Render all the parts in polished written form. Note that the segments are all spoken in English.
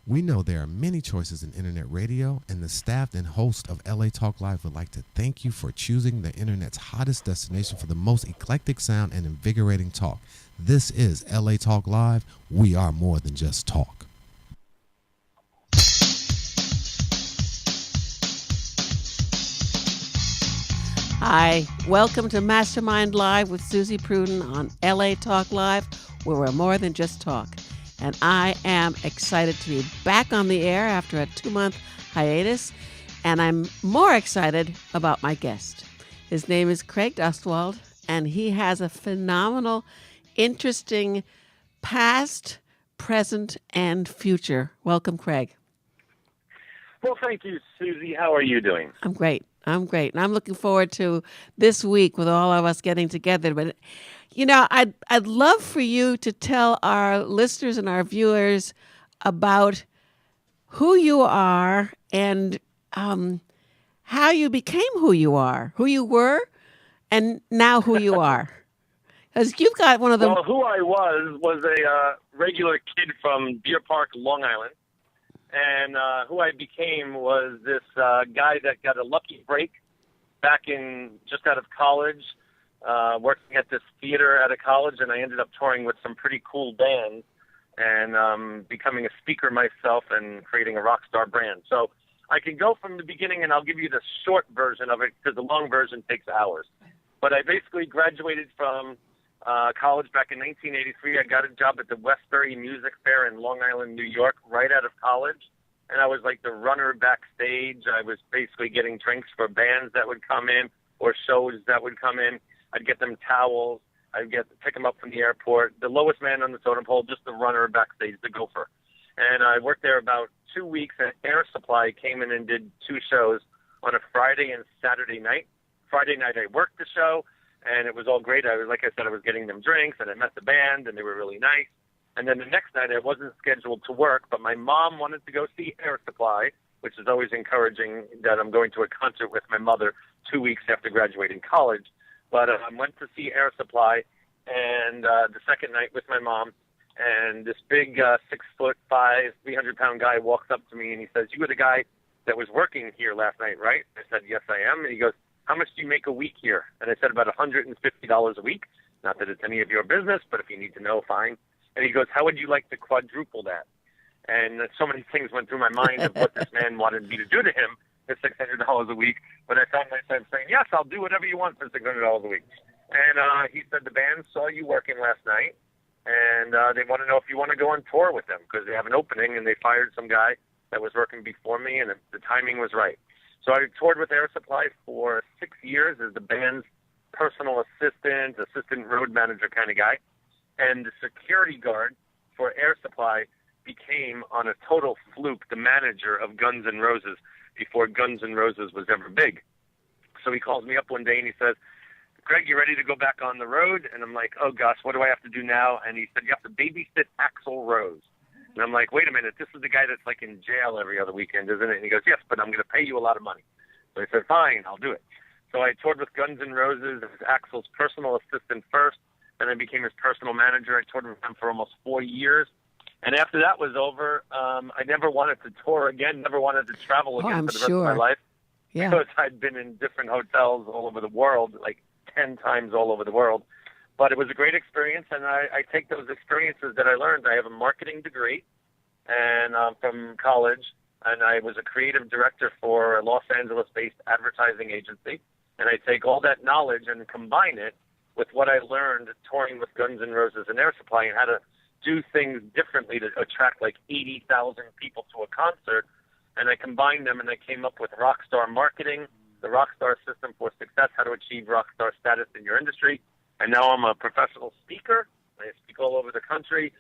We know there are many choices in internet radio, and the staff and host of LA Talk Live would like to thank you for choosing the internet's hottest destination for the most eclectic sound and invigorating talk. This is LA Talk Live. We are more than just talk. Hi, welcome to Mastermind Live with Suzy Prudden on LA Talk Live, where we're more than just talk. And I am excited to be back on the air after a 2-month hiatus, and I'm more excited about my guest. His name is Craig Dustwald, and he has a phenomenal, interesting past, present, and future. Welcome, Craig. Well, thank you, Suzy. How are you doing? I'm great. And I'm looking forward to this week with all of us getting together. But, you know, I'd love for you to tell our listeners and our viewers about who you are and how you became who you are, who you were, and now who you are. Because you've got one of the... Well, who I was a regular kid from Deer Park, Long Island. And who I became was this guy that got a lucky break back in just out of college, working at this theater out of college, and I ended up touring with some pretty cool bands and becoming a speaker myself and creating a rock star brand. So I can go from the beginning, and I'll give you the short version of it because the long version takes hours. But I basically graduated from college back in 1983. I got a job at the Westbury Music Fair in Long Island, New York, right out of college. And I was like the runner backstage. I was basically getting drinks for bands that would come in or shows that would come in. I'd get them towels. I'd pick them up from the airport. The lowest man on the totem pole, just the runner backstage, the gopher. And I worked there about 2 weeks, and Air Supply came in and did 2 shows on a Friday and Saturday night. Friday night I worked the show, and it was all great. Like I said, I was getting them drinks, and I met the band, and they were really nice. And then the next night I wasn't scheduled to work, but my mom wanted to go see Air Supply, which is always encouraging that I'm going to a concert with my mother 2 weeks after graduating college. But I went to see Air Supply, and the second night with my mom, and this big 6'5", 300-pound guy walks up to me, and he says, "You were the guy that was working here last night, right?" I said, "Yes, I am." And he goes, "How much do you make a week here?" And I said, "About $150 a week. Not that it's any of your business, but if you need to know, fine." And he goes, "How would you like to quadruple that?" And so many things went through my mind of what this man wanted me to do to him for $600 a week. But I found myself saying, "Yes, I'll do whatever you want for $600 a week." And he said, "The band saw you working last night, and they want to know if you want to go on tour with them because they have an opening, and they fired some guy that was working before me, and the timing was right." So I toured with Air Supply for 6 years as the band's personal assistant road manager kind of guy. And the security guard for Air Supply became, on a total fluke, the manager of Guns N' Roses before Guns N' Roses was ever big. So he calls me up one day and he says, "Craig, you ready to go back on the road?" And I'm like, "Oh gosh, what do I have to do now?" And he said, "You have to babysit Axl Rose." And I'm like, "Wait a minute, this is the guy that's like in jail every other weekend, isn't it?" And he goes, "Yes, but I'm going to pay you a lot of money." So I said, "Fine, I'll do it." So I toured with Guns N' Roses as Axl's personal assistant first, and I became his personal manager. I toured with him for almost 4 years. And after that was over, I never wanted to tour again, never wanted to travel again for the rest of my life. Yeah. Because I'd been in different hotels all over the world, like 10 times all over the world. But it was a great experience, and I take those experiences that I learned. I have a marketing degree and from college, and I was a creative director for a Los Angeles-based advertising agency. And I take all that knowledge and combine it with what I learned touring with Guns N' Roses and Air Supply and how to do things differently to attract like 80,000 people to a concert. And I combined them, and I came up with Rockstar Marketing, the Rockstar System for Success, how to achieve rockstar status in your industry. And now I'm a professional speaker. I speak all over the country,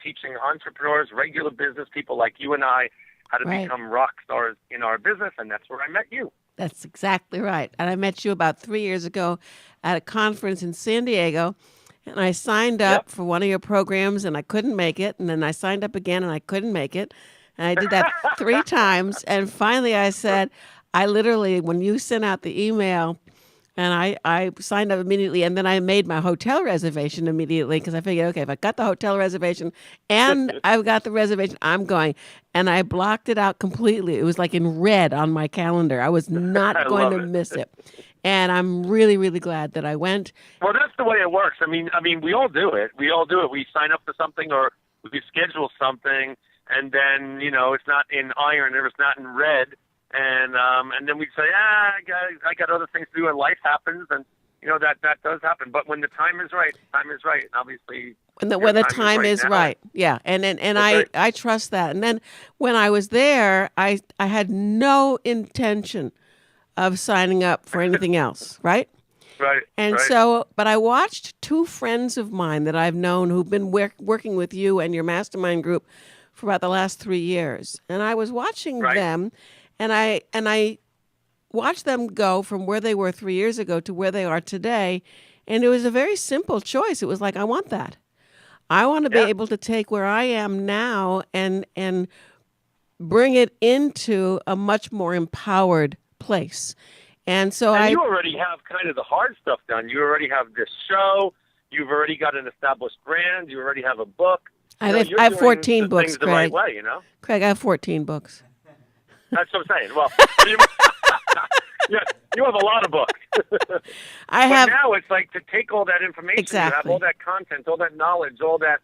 teaching entrepreneurs, regular business people like you and I, how to become rock stars in our business, and that's where I met you. That's exactly right. And I met you about 3 years ago at a conference in San Diego, and I signed up for one of your programs, and I couldn't make it, and then I signed up again, and I couldn't make it, and I did that 3 times, and finally I said, I literally, when you sent out the email And I signed up immediately, and then I made my hotel reservation immediately because I figured, okay, if I got the hotel reservation and I've got the reservation, I'm going. And I blocked it out completely. It was like in red on my calendar. I was not I going love to it. miss it. And I'm really, really glad that I went. Well, that's the way it works. I mean, we all do it. We all do it. We sign up for something or we schedule something, and then it's not in iron or it's not in red, and then we say, I got other things to do, and life happens, and that does happen. But when the time is right, and obviously When the time is right. Yeah. And I trust that. And then when I was there, I had no intention of signing up for anything else, right? Right. And right. so, but I watched two friends of mine that I've known who've been working with you and your mastermind group for about the last 3 years. And I was watching them, and I watched them go from where they were 3 years ago to where they are today. And it was a very simple choice. It was like, I want that. I want to be able to take where I am now and bring it into a much more empowered place. And so you already have kind of the hard stuff done. You already have this show. You've already got an established brand. You already have a book. I have 14 books, things Craig. The right way, Craig, I have 14 books. That's what I'm saying. Well, you have a lot of books. But now it's like to take all that information, you have all that content, all that knowledge, all that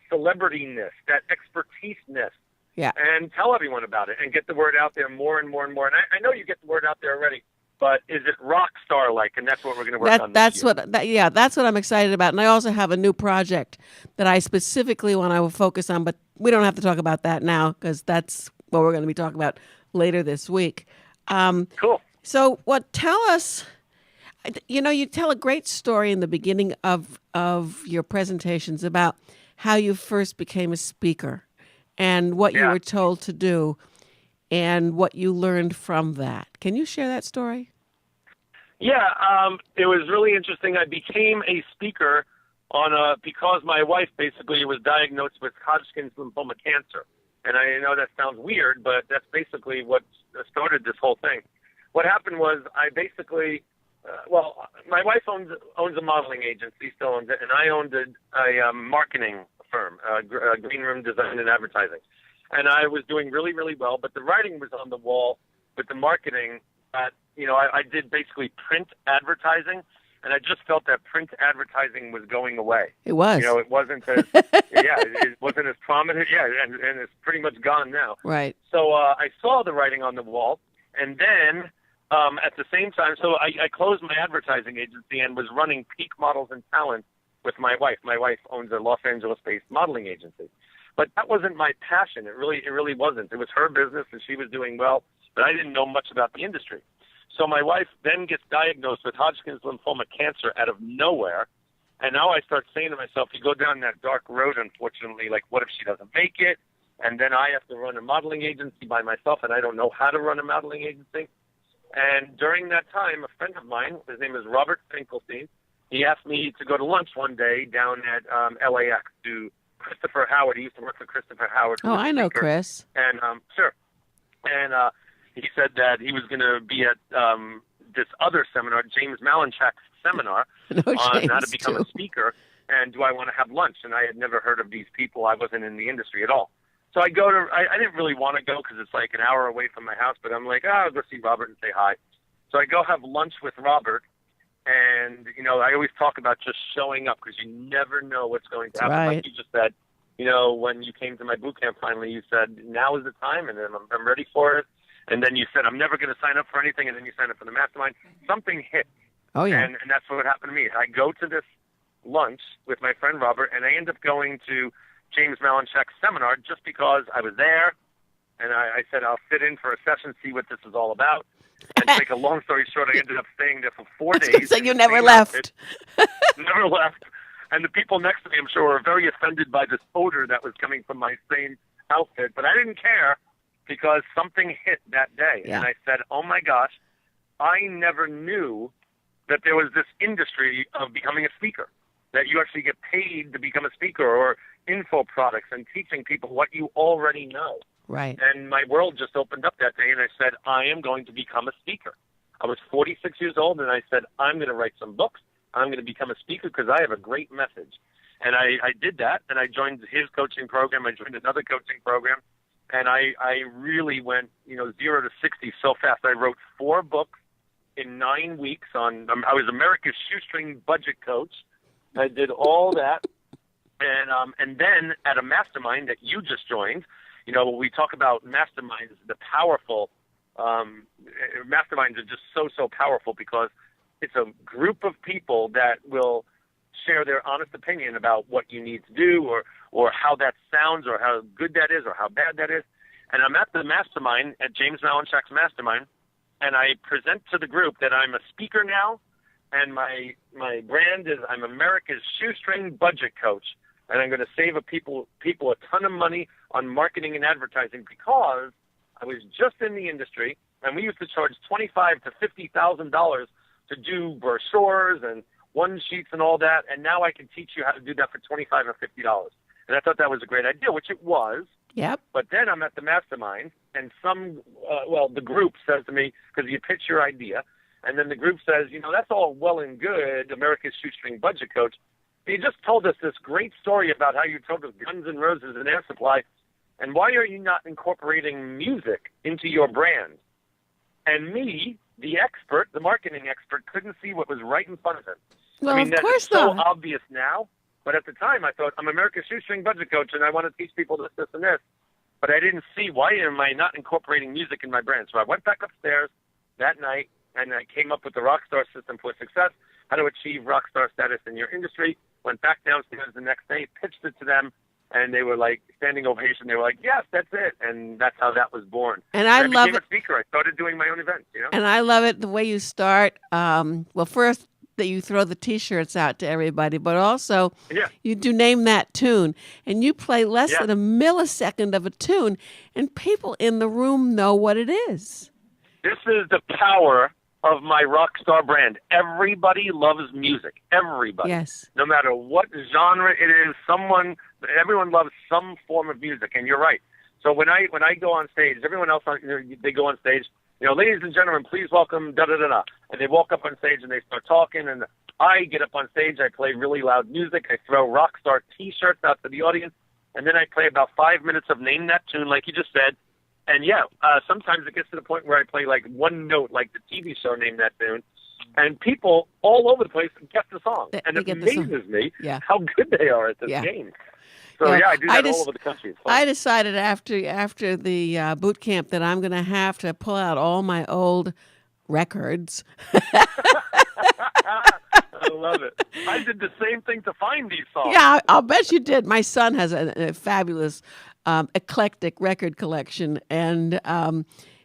celebrity-ness, that expertise-ness, and tell everyone about it and get the word out there more and more and more. And I know you get the word out there already, but is it rock star-like? And that's what we're going to work on this year. That's what I'm excited about. And I also have a new project that I specifically want to focus on, but we don't have to talk about that now because that's what we're going to be talking about later this week. Cool. So tell us, you tell a great story in the beginning of your presentations about how you first became a speaker and what you were told to do and what you learned from that. Can you share that story? Yeah, it was really interesting. I became a speaker because my wife basically was diagnosed with Hodgkin's lymphoma cancer. And I know that sounds weird, but that's basically what started this whole thing. What happened was I basically, my wife owns a modeling agency, still owns it, and I owned a marketing firm, Green Room Design and Advertising. And I was doing really, really well, but the writing was on the wall with the marketing that, I did basically print advertising, and I just felt that print advertising was going away. It was. It wasn't as, it wasn't as prominent, and it's pretty much gone now. Right. So I saw the writing on the wall, and then at the same time, so I closed my advertising agency and was running Peak Models and Talent with my wife. My wife owns a Los Angeles-based modeling agency. But that wasn't my passion. It really wasn't. It was her business, and she was doing well, but I didn't know much about the industry. So my wife then gets diagnosed with Hodgkin's lymphoma cancer out of nowhere, and now I start saying to myself, you go down that dark road, unfortunately, like what if she doesn't make it? And then I have to run a modeling agency by myself, and I don't know how to run a modeling agency. And during that time, a friend of mine, his name is Robert Finkelstein, he asked me to go to lunch one day down at LAX to Christopher Howard. He used to work for Christopher Howard. Oh, I know Chris. And sure. And he said that he was going to be at this other seminar, James Malinchak's seminar, on how to become a speaker. And do I want to have lunch? And I had never heard of these people. I wasn't in the industry at all. So I go to, I didn't really want to go because it's like an hour away from my house, but I'm like, I'll go see Robert and say hi. So I go have lunch with Robert. And, I always talk about just showing up because you never know what's going to happen. Right. Like you just said, when you came to my boot camp finally, you said, now is the time, and then I'm ready for it. And then you said, I'm never going to sign up for anything, and then you signed up for the mastermind. Something hit. Oh, yeah. And that's what happened to me. I go to this lunch with my friend Robert, and I end up going to James Malinchak's seminar just because I was there, and I said, I'll sit in for a session, see what this is all about. And to make a long story short, I ended up staying there for 4 days. So you never left. Never left. And the people next to me, I'm sure, were very offended by this odor that was coming from my same outfit. But I didn't care because something hit that day. Yeah. And I said, oh, my gosh, I never knew that there was this industry of becoming a speaker, that you actually get paid to become a speaker, or info products and teaching people what you already know. Right. And my world just opened up that day, and I said, I am going to become a speaker. I was 46 years old, and I said, I'm going to write some books. I'm going to become a speaker because I have a great message. And I did that, and I joined his coaching program. I joined another coaching program, and I really went, 0 to 60 so fast. I wrote 4 books in 9 weeks I was America's shoestring budget coach. I did all that. And then at a mastermind that you just joined, we talk about masterminds, the powerful, masterminds are just so powerful because it's a group of people that will share their honest opinion about what you need to do or how that sounds or how good that is or how bad that is. And I'm at the mastermind, at James Malinchak's mastermind, and I present to the group that I'm a speaker now, and my brand is I'm America's shoestring budget coach, and I'm going to save people a ton of money on marketing and advertising because I was just in the industry, and we used to charge $25,000 to $50,000 to do brochures and one sheets and all that, and now I can teach you how to do that for $25 or $50. And I thought that was a great idea, which it was. Yep. But then I'm at the mastermind, and the group says to me, because you pitch your idea, and then the group says, that's all well and good, America's shoestring budget coach. But you just told us this great story about how you told us Guns N' Roses and Air Supply, and why are you not incorporating music into your brand? And me, the expert, the marketing expert, couldn't see what was right in front of him. Well, I mean, of course it's so not. obvious now, but at the time I thought, I'm America's shoestring budget coach, and I want to teach people this, and this. But I didn't see why am I not incorporating music in my brand. So I went back upstairs that night, and I came up with the Rockstar System for Success, how to achieve rockstar status in your industry. Went back downstairs the next day, pitched it to them, and they were like standing ovation. They were like, yes, that's it. And that's how that was born. And I love became it. a speaker. I started doing my own events, And I love it the way you start. Well, first that you throw the T-shirts out to everybody, but also you do name that tune, and you play less than a millisecond of a tune, and people in the room know what it is. This is the power of my Rockstar brand. Everybody loves music. Everybody. Yes. No matter what genre it is, everyone loves some form of music, and you're right. So when I go on stage, everyone else they go on stage. Ladies and gentlemen, please welcome da-da-da-da. And they walk up on stage and they start talking, and I get up on stage, I play really loud music, I throw Rockstar T-shirts out to the audience, and then I play about 5 minutes of Name That Tune, like you just said. And sometimes it gets to the point where I play like one note, like the TV show Name That Tune, and people all over the place get the song. And it amazes me how good they are at this game. So, I do that all over the country. I decided after the boot camp that I'm going to have to pull out all my old records. I love it. I did the same thing to find these songs. Yeah, I'll bet you did. My son has a fabulous eclectic record collection, and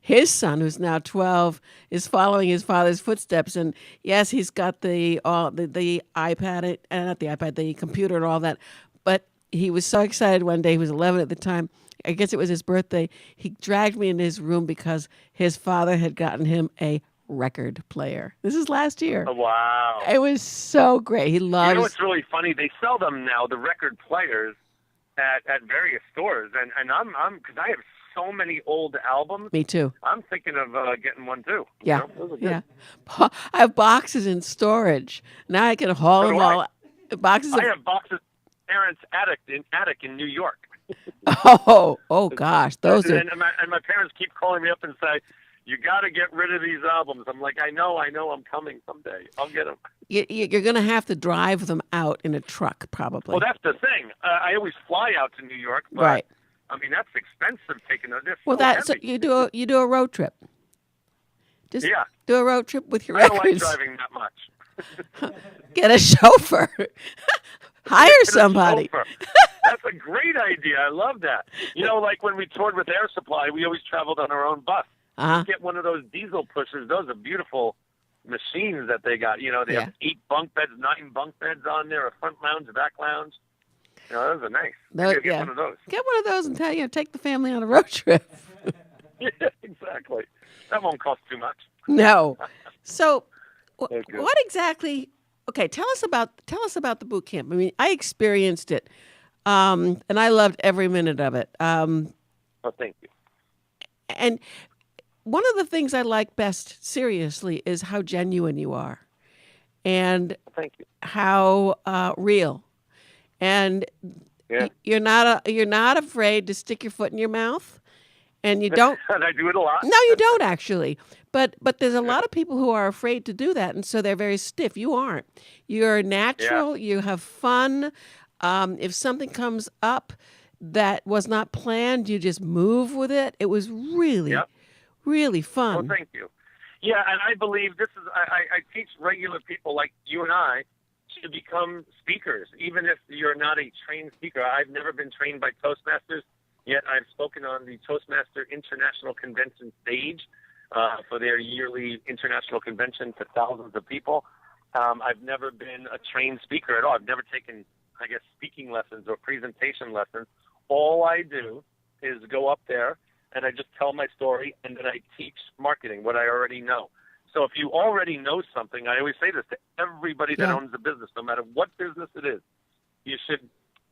his son, who's now 12, is following his father's footsteps. And yes, he's got the iPad, not the iPad, the computer and all that. But he was so excited one day. He was 11 at the time. I guess it was his birthday. He dragged me into his room because his father had gotten him a record player. This is last year. Oh, wow. It was so great. He loves... You know what's really funny? They sell them now, the record players, at various stores. And I'm because I have so many old albums. Me too. I'm thinking of getting one too. Yeah. Those are good. I have boxes in storage. Now I can haul them all. Boxes. I have boxes in parents' attic in New York. Oh gosh, those are. And my parents keep calling me up and say, "You got to get rid of these albums." I'm like, I know, I'm coming someday. I'll get them. You're going to have to drive them out in a truck, probably. Well, that's the thing. I always fly out to New York, but right. I mean that's expensive taking them. Well, so you do a road trip. Just do a road trip with your records. I don't like driving that much. Get a chauffeur. Hire somebody. That's a great idea. I love that. Like when we toured with Air Supply, we always traveled on our own bus. Get one of those diesel pushers. Those are beautiful machines that they got. They have 8 bunk beds, 9 bunk beds on there, a front lounge, a back lounge. Those are nice. Get one of those. Get one of those and take the family on a road trip. Yeah, exactly. That won't cost too much. No. So, what exactly? Okay, tell us about the boot camp. I mean, I experienced it, and I loved every minute of it. Oh, thank you. And one of the things I like best, seriously, is how genuine you are, and Thank you. how real. And Yeah. you're not afraid to stick your foot in your mouth, and you don't. And I do it a lot. No, you don't actually. But there's a lot of people who are afraid to do that, and so they're very stiff. You aren't. You're natural. You have fun. If something comes up that was not planned, you just move with it. It was really, Yep. really Well, fun. thank you. Yeah, and I believe this is, I teach regular people like you and I to become speakers, even if you're not a trained speaker. I've never been trained by Toastmasters, yet I've spoken on the Toastmaster International Convention stage for their yearly international convention to thousands of people. I've never been a trained speaker at all. I've never taken, I guess, speaking lessons or presentation lessons. All I do is go up there and I just tell my story, and then I teach marketing, what I already know. So if you already know something, I always say this to everybody that owns a business, no matter what business it is, you should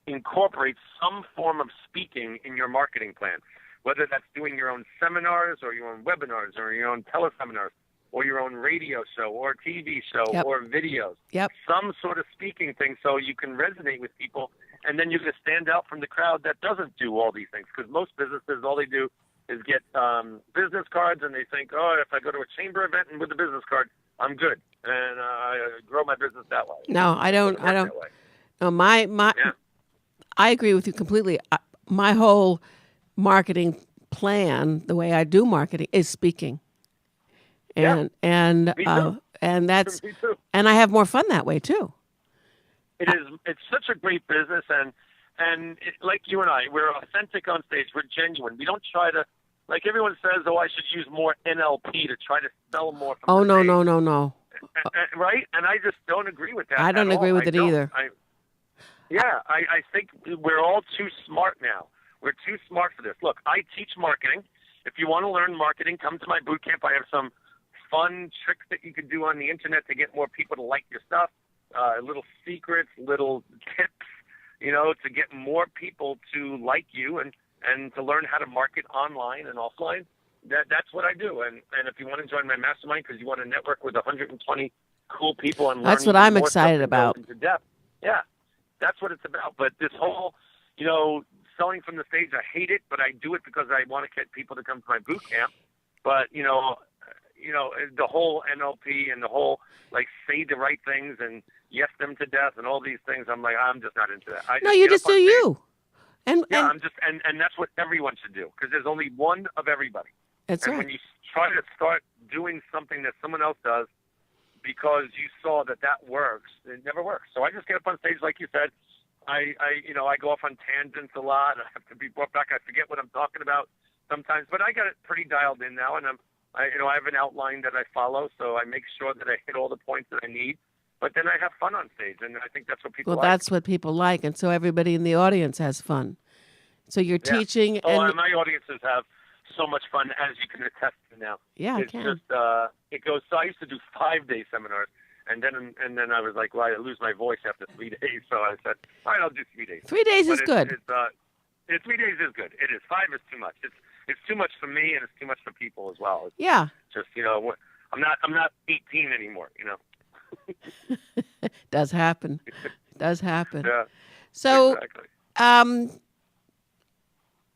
incorporate some form of speaking in your marketing plan, whether that's doing your own seminars or your own webinars or your own teleseminars or your own radio show or TV show or videos. Some sort of speaking thing so you can resonate with people, and then you can stand out from the crowd that doesn't do all these things, because most businesses, all they do is get business cards, and they think, oh, if I go to a chamber event and with a business card, I'm good, and I grow my business that way. No, I don't. No, I agree with you completely. My whole marketing plan, the way I do marketing, is speaking, and that's Me too. and I have more fun that way too. It's such a great business, and like you and I, we're authentic on stage. We're genuine. We don't try to, like everyone says, oh, I should use more NLP to try to sell more from Oh, the stage. no. Right? And I just don't agree with that. I don't agree with it either. I think we're all too smart now. We're too smart for this. Look, I teach marketing. If you want to learn marketing, come to my boot camp. I have some fun tricks that you can do on the internet to get more people to like your stuff, little secrets, little tips, to get more people to like you and to learn how to market online and offline. That's what I do. And if you want to join my mastermind because you want to network with 120 cool people and learn, that's what I'm excited about. Into depth. Yeah, that's what it's about. But this whole, selling from the stage, I hate it, but I do it because I want to get people to come to my boot camp. But the whole NLP and the whole say the right things and yes them to death and all these things, I'm just not into that. No, you just do you. And that's what everyone should do, because there's only one of everybody. That's right. And when you try to start doing something that someone else does because you saw that works, it never works. So I just get up on stage, like you said. I go off on tangents a lot. I have to be brought back. I forget what I'm talking about sometimes, but I got it pretty dialed in now, and I have an outline that I follow, so I make sure that I hit all the points that I need. But then I have fun on stage, and I think that's what people like. Well, that's what people like, and so everybody in the audience has fun. So you're teaching. And my audiences have so much fun, as you can attest to now. Yeah, it's just it goes. So I used to do 5-day seminars, and then I was like, well, I lose my voice after 3 days, so I said, all right, I'll do 3 days. 3 days is good. 3 days is good. It is. 5 is too much. It's too much for me, and it's too much for people as well. It's just I'm not 18 anymore. Does happen. Does happen. Yeah. So, exactly.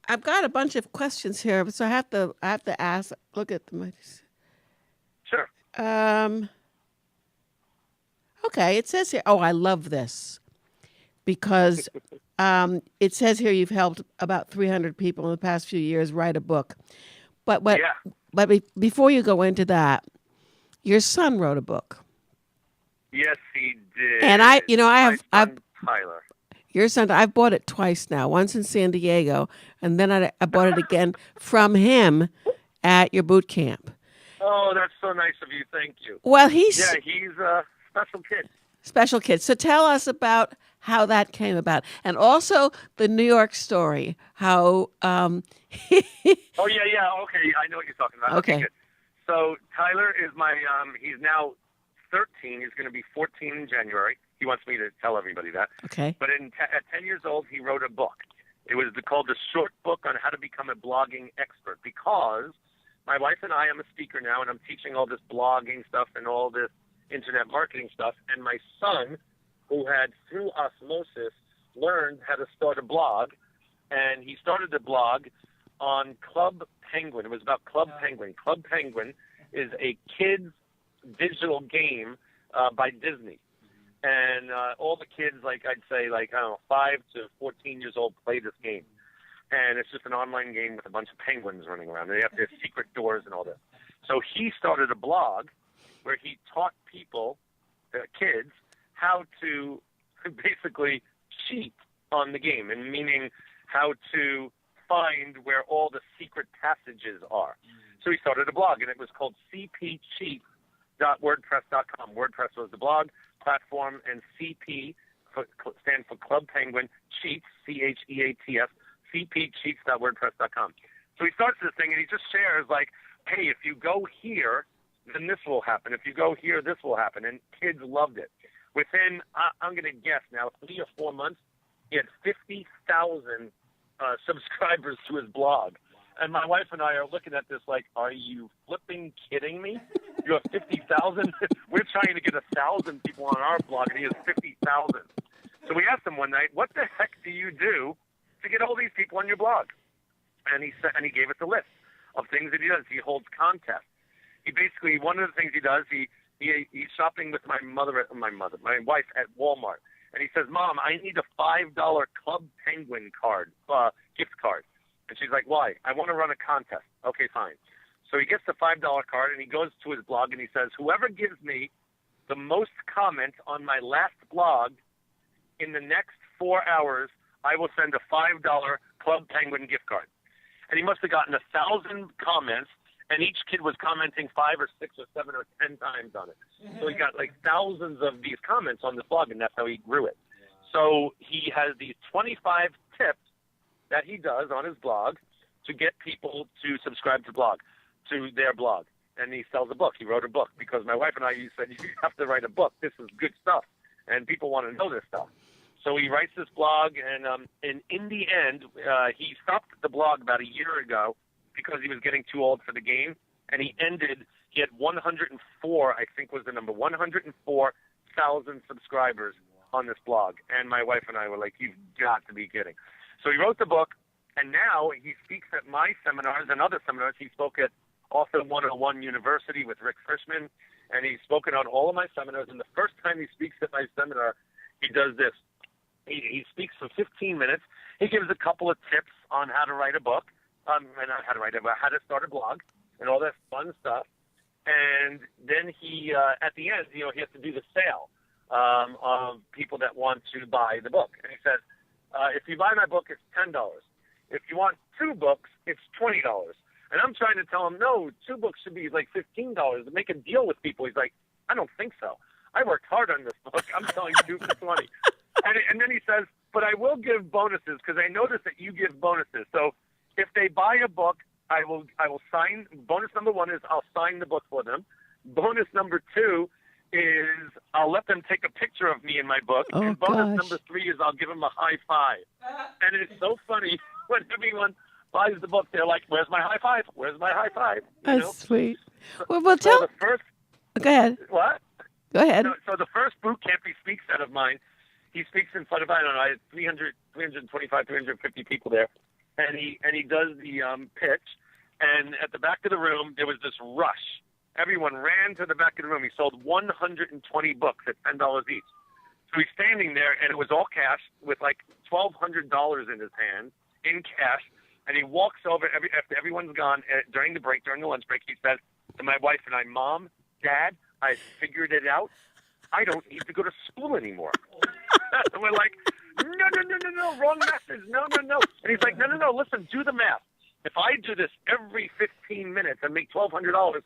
I've got a bunch of questions here, so I have to ask. Look at them. Sure. Okay, it says here. Oh, I love this because it says here you've helped about 300 people in the past few years write a book. But before you go into that, your son wrote a book. Yes, he did. And I've Tyler. Your son, I've bought it twice now. Once in San Diego, and then I bought it again from him at your boot camp. Oh, that's so nice of you. Thank you. Well, he's a special kid. Special kid. So tell us about how that came about, and also the New York story. How? Oh yeah. Okay, I know what you're talking about. Okay. Good. So Tyler is my. He's now 13. He's going to be 14 in January. He wants me to tell everybody that. Okay. But at 10 years old, he wrote a book. It was called The Short Book on How to Become a Blogging Expert, because my wife and I am a speaker now, and I'm teaching all this blogging stuff and all this internet marketing stuff. And my son, who had, through osmosis, learned how to start a blog, and he started the blog on Club Penguin. It was about Club Penguin. Club Penguin is a kids' digital game by Disney. And all the kids, like I'd say, like, I don't know, 5 to 14 years old play this game. And it's just an online game with a bunch of penguins running around. They have their secret doors and all that. So he started a blog where he taught people, kids, how to basically cheat on the game, and meaning how to find where all the secret passages are. So he started a blog, and it was called cpcheat.wordpress.com. WordPress was the blog platform, and CP stands for Club Penguin, Cheats, CHEATS, cpcheats.wordpress.com. So he starts this thing, and he just shares, like, hey, if you go here, then this will happen. If you go here, this will happen. And kids loved it. Within, I'm going to guess now, 3 or 4 months, he had 50,000 subscribers to his blog. And my wife and I are looking at this like, are you flipping kidding me? You have 50,000? We're trying to get 1,000 people on our blog, and he has 50,000. So we asked him one night, what the heck do you do to get all these people on your blog? And he gave us a list of things that he does. He holds contests. He basically, one of the things he does, he's shopping with my wife at Walmart. And he says, Mom, I need a $5 Club Penguin card, gift card. And she's like, why? I want to run a contest. Okay, fine. So he gets the $5 card, and he goes to his blog, and he says, whoever gives me the most comments on my last blog in the next 4 hours, I will send a $5 Club Penguin gift card. And he must have gotten 1,000 comments, and each kid was commenting 5 or 6 or 7 or 10 times on it. So he got like thousands of these comments on the blog, and that's how he grew it. So he has these 25 tips that he does on his blog to get people to subscribe to their blog. And he sells a book. He wrote a book because my wife and I said, you have to write a book. This is good stuff, and people want to know this stuff. So he writes this blog, and in the end, he stopped the blog about a year ago because he was getting too old for the game, and he had 104, I think was the number, 104,000 subscribers on this blog. And my wife and I were like, you've got to be kidding. So he wrote the book, and now he speaks at my seminars and other seminars. He spoke at Author 101 University with Rick Frischman, and he's spoken on all of my seminars. And the first time he speaks at my seminar, he does this. He speaks for 15 minutes. He gives a couple of tips on how to write a book, not how to write it, but how to start a blog and all that fun stuff. And then he, at the end, he has to do the sale of people that want to buy the book. And he says, if you buy my book, it's $10. If you want 2 books, it's $20. And I'm trying to tell him, no, 2 books should be like $15 to make a deal with people. He's like, I don't think so. I worked hard on this book. I'm selling 2 for 20. And then he says, but I will give bonuses because I noticed that you give bonuses. So if they buy a book, I will sign. Bonus number 1 is I'll sign the book for them. Bonus number 2 is I'll let them take a picture of me in my book. Oh, and bonus gosh. number 3 is I'll give them a high five. And it's so funny when everyone buys the book. They're like, where's my high five? Where's my high five? That's sweet. Well, So tell. the first, Go ahead. what? Go ahead. So the first boot camp he speaks out of mine, he speaks in front of, I don't know, I had 325, 350 people there. And he does the pitch. And at the back of the room, there was this rush. Everyone ran to the back of the room. He sold 120 books at $10 each. So he's standing there, and it was all cash with like $1,200 in his hand, in cash. And he walks over after everyone's gone during the lunch break. He says to my wife and I, Mom, Dad, I figured it out. I don't need to go to school anymore. And we're like, no, wrong message. No. And he's like, no, listen, do the math. If I do this every 15 minutes and make $1,200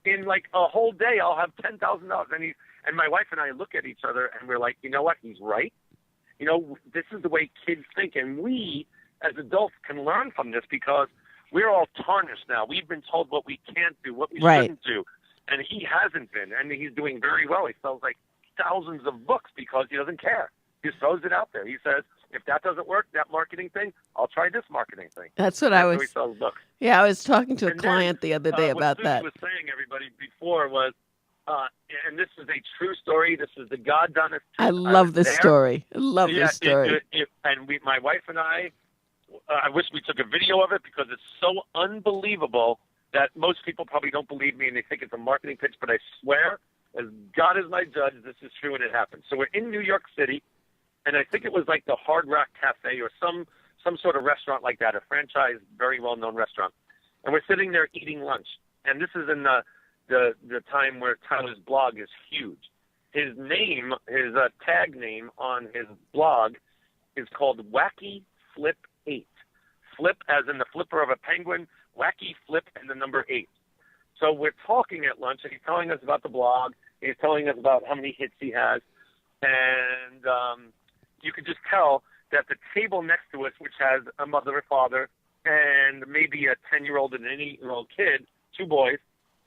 in like a whole day, I'll have $10,000. And my wife and I look at each other and we're like, you know what? He's right. You know, this is the way kids think. And we, as adults, can learn from this because we're all tarnished now. We've been told what we can't do, what we shouldn't do. And he hasn't been. And he's doing very well. He sells like thousands of books because he doesn't care. He throws it out there. He says, If that doesn't work, that marketing thing, I'll try this marketing thing. That's what That's I how he was. sells books. Yeah, I was talking to a And then, client the other day about what Suzy that. was saying, everybody, before was, and this is a true story. This is the God's honest truth. I love this there. story. I love Yeah, this story. And my wife and I wish we took a video of it because it's so unbelievable that most people probably don't believe me and they think it's a marketing pitch, but I swear, as God is my judge, this is true and it happened. So we're in New York City, and I think it was like the Hard Rock Cafe or some sort of restaurant like that, a franchise, very well-known restaurant. And we're sitting there eating lunch. And this is in the time where Tyler's blog is huge. His name, his tag name on his blog is called Wacky Flip 8. Flip as in the flipper of a penguin, Wacky Flip and the number 8. So we're talking at lunch, and he's telling us about the blog. He's telling us about how many hits he has. And you could just tell that the table next to us, which has a mother and father and maybe a 10-year-old and an 8-year-old kid, 2 boys,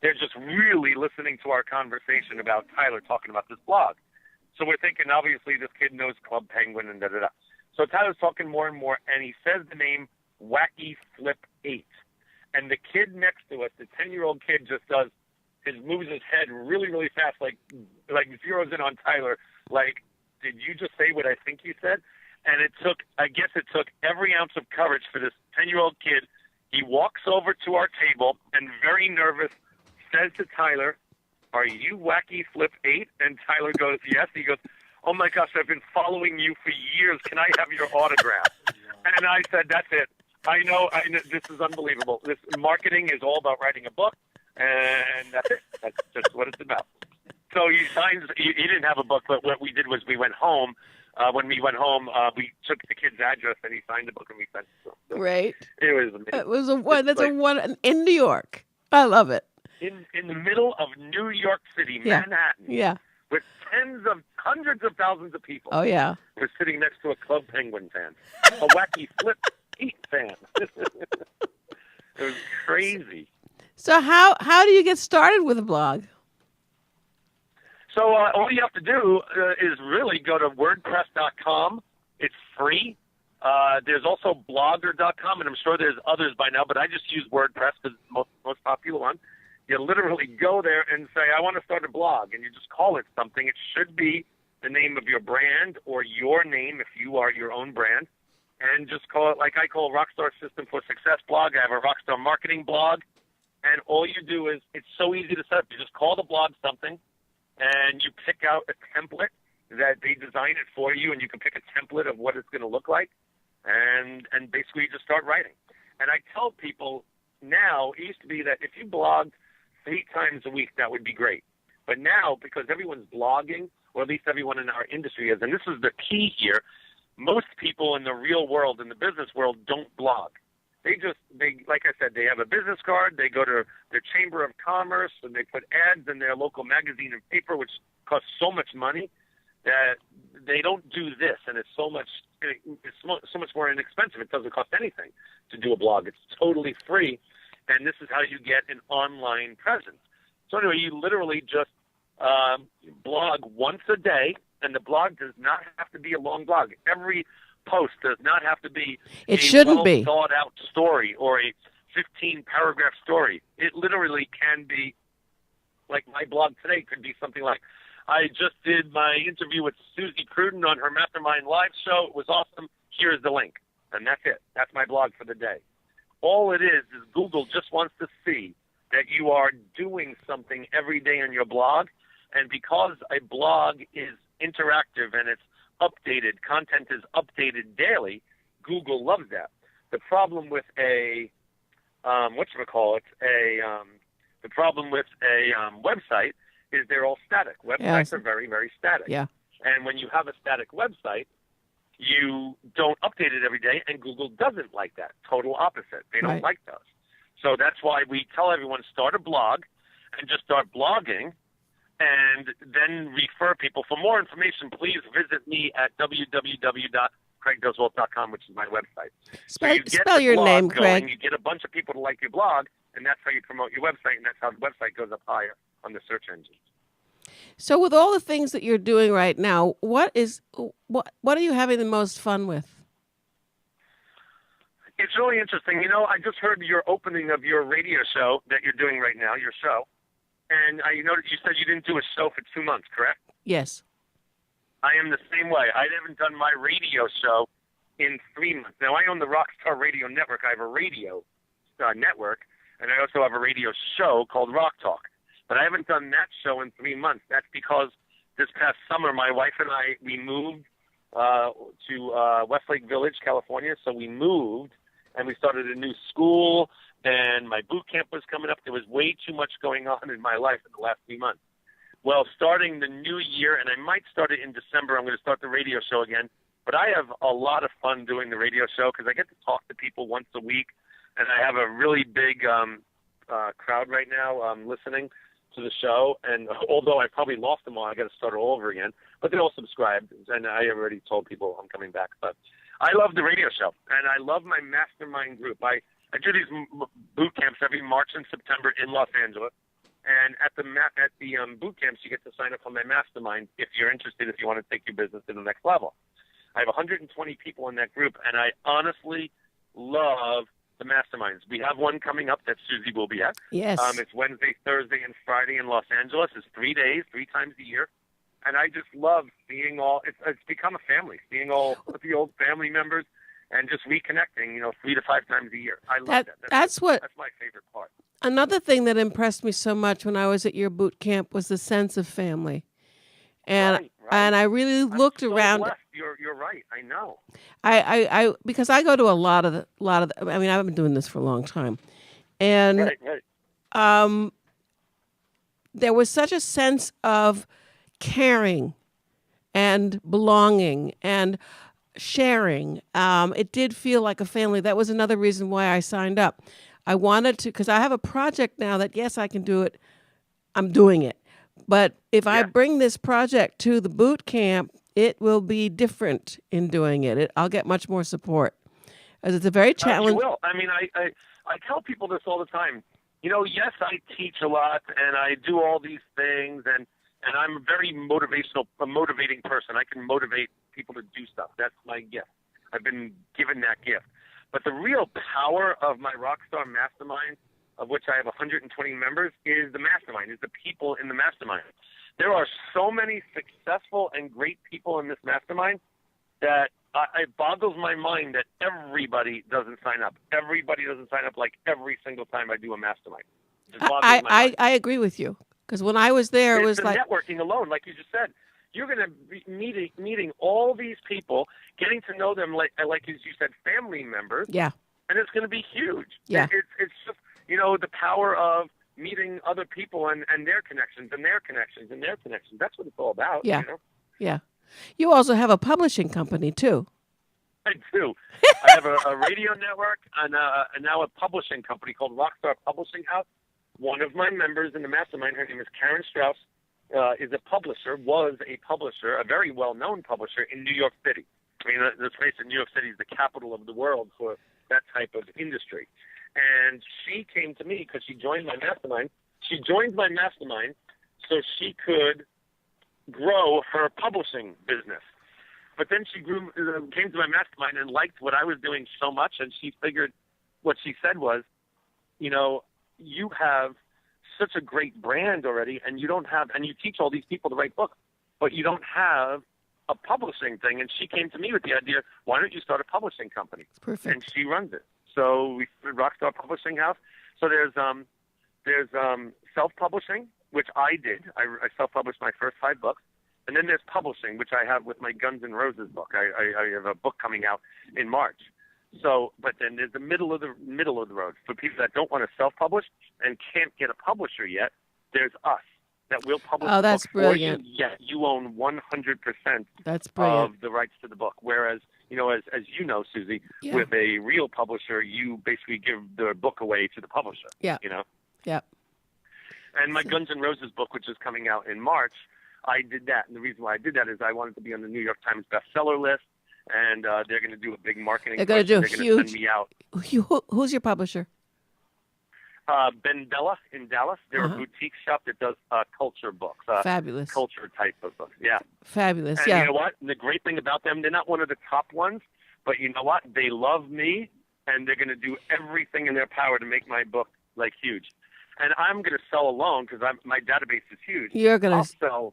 they're just really listening to our conversation about Tyler talking about this blog. So we're thinking, obviously, this kid knows Club Penguin and da-da-da. So Tyler's talking more and more, and he says the name Wacky Flip 8. And the kid next to us, the 10-year-old kid, just moves his head really, really fast, like zeroes in on Tyler, like, did you just say what I think you said? And I guess it took every ounce of courage for this 10-year-old kid. He walks over to our table and, very nervous, says to Tyler, "Are you Wacky Flip 8? And Tyler goes, "Yes." He goes, "Oh my gosh, I've been following you for years. Can I have your autograph?" And I said, "That's it. I know. This is unbelievable. This marketing is all about writing a book, and that's it. That's just what it's about." So he signs. He didn't have a book, but what we did was we went home. When we went home, we took the kid's address and he signed the book and we sent it to him. So Great. it was amazing. It was a one. That's like, a one in New York. I love it. In the middle of New York City, Manhattan. Yeah. With hundreds of thousands of people. Oh yeah. We're sitting next to a Club Penguin fan, a Wacky Flip 8 fan. It was crazy. So how do you get started with a blog? So all you have to do is really go to WordPress.com. It's free. There's also Blogger.com, and I'm sure there's others by now, but I just use WordPress because it's the most popular one. You literally go there and say, "I want to start a blog," and you just call it something. It should be the name of your brand or your name if you are your own brand, and just call it, like I call Rockstar System for Success blog. I have a Rockstar Marketing blog, and all you do is, it's so easy to set up. You just call the blog something, and you pick out a template that they design it for you, and you can pick a template of what it's going to look like, and basically you just start writing. And I tell people now, it used to be that if you blogged 3 times a week, that would be great. But now, because everyone's blogging, or at least everyone in our industry is, and this is the key here, most people in the real world, in the business world, don't blog. They like I said, they have a business card, they go to their Chamber of Commerce, and they put ads in their local magazine and paper, which costs so much money that they don't do this, and it's so much more inexpensive. It doesn't cost anything to do a blog. It's totally free, and this is how you get an online presence. So anyway, you literally just blog once a day, and the blog does not have to be a long blog. Every post does not have to be a thought-out story or a 15-paragraph story. It literally can be, like my blog today could be something like, "I just did my interview with Suzy Prudden on her Mastermind Live show. It was awesome. Here's the link." And that's it. That's my blog for the day. All it is Google just wants to see that you are doing something every day on your blog. And because a blog is interactive and it's updated, content is updated daily, Google loves that. The problem with the problem with a website is they're all static. Websites are very, very static. Yeah. And when you have a static website, you don't update it every day, and Google doesn't like that. Total opposite. They don't like those. So that's why we tell everyone, start a blog and just start blogging, and then refer people. For more information, please visit me at www.craigdoswalt.com, which is my website. Spell your name, Craig. You get a bunch of people to like your blog, and that's how you promote your website, and that's how the website goes up higher on the search engine. So with all the things that you're doing right now, what are you having the most fun with? It's really interesting. You know, I just heard your opening of your radio show that you're doing right now, your show. And I noticed you said you didn't do a show for 2 months, correct? Yes. I am the same way. I haven't done my radio show in 3 months. Now, I own the Rockstar Radio Network. I have a radio network, and I also have a radio show called Rock Talk. But I haven't done that show in 3 months. That's because this past summer, my wife and I, we moved to Westlake Village, California. So we moved, and we started a new school, and my boot camp was coming up. There was way too much going on in my life in the last 3 months. Well, starting the new year, and I might start it in December, I'm going to start the radio show again. But I have a lot of fun doing the radio show because I get to talk to people once a week, and I have a really big crowd right now listening to the show. And although I probably lost them all, I got to start all over again. But they all subscribed, and I already told people I'm coming back. But I love the radio show, and I love my mastermind group. I do these boot camps every March and September in Los Angeles. And at the boot camps, you get to sign up for my mastermind if you're interested, if you want to take your business to the next level. I have 120 people in that group, and I honestly love the masterminds. We have one coming up that Suzy will be at. Yes. It's Wednesday, Thursday, and Friday in Los Angeles. It's 3 days, 3 times a year. And I just love seeing it's become a family, seeing all the old family members and just reconnecting, 3 to 5 times a year. I love that. That's my favorite part. Another thing that impressed me so much when I was at your boot camp was the sense of family. And Right. and I really looked I'm so around. blessed. You're right. I know. I because I go to a lot of I mean, I've been doing this for a long time. And Right. there was such a sense of caring and belonging and sharing. It did feel like a family. That was another reason why I signed up. I wanted to, because I have a project now that, yes, I can do it. I'm doing it. But if I bring this project to the boot camp, it will be different in doing it. I'll get much more support. As it's a very challenging. You will. I mean, I tell people this all the time. Yes, I teach a lot, and I do all these things, and I'm a very motivating person. I can motivate people to do stuff. That's my gift. I've been given that gift. But the real power of my Rockstar Mastermind, of which I have 120 members, is the mastermind, is the people in the mastermind. There are so many successful and great people in this mastermind that it boggles my mind that everybody doesn't sign up. Everybody doesn't sign up like every single time I do a mastermind. I agree with you. Because when I was there, it was like networking alone, like you just said. You're going to be meeting all these people, getting to know them like as you said, family members. Yeah. And it's going to be huge. Yeah. It's just, the power of meeting other people and their connections and their connections and their connections. That's what it's all about. Yeah. Yeah. You also have a publishing company, too. I do. I have a radio network and now a publishing company called Rockstar Publishing House. One of my members in the mastermind, her name is Karen Strauss, was a publisher, a very well-known publisher in New York City. I mean, let's face it, New York City is the capital of the world for that type of industry. And she came to me because she joined my mastermind. She joined my mastermind so she could grow her publishing business. But then she came to my mastermind and liked what I was doing so much, and she figured what she said was, you have such a great brand already, and you teach all these people to write books, but you don't have a publishing thing. And she came to me with the idea, why don't you start a publishing company? Perfect. And she runs it. So we started Rockstar Publishing House. So there's self-publishing, which I did. I self-published my first 5 books. And then there's publishing, which I have with my Guns N' Roses book. I have a book coming out in March. So, but then there's the middle of the road. For people that don't want to self-publish and can't get a publisher yet, there's us that will publish the that's book brilliant. for you, yet you own 100% That's brilliant. of the rights to the book. Whereas, as you know, Suzy, with a real publisher, you basically give the book away to the publisher. Yeah. Yeah. And my Guns N' Roses book, which is coming out in March, I did that. And the reason why I did that is I wanted to be on the New York Times bestseller list. And they're going to do a big marketing. They're going to do They're huge. going to send me out. Who's your publisher? Ben Bella in Dallas. They're a boutique shop that does culture books. Fabulous. Culture type of books. Yeah. Fabulous. And yeah. you know what? And the great thing about them, they're not one of the top ones, but you know what? They love me and they're going to do everything in their power to make my book like huge. And I'm going to sell alone because my database is huge. You're going to sell.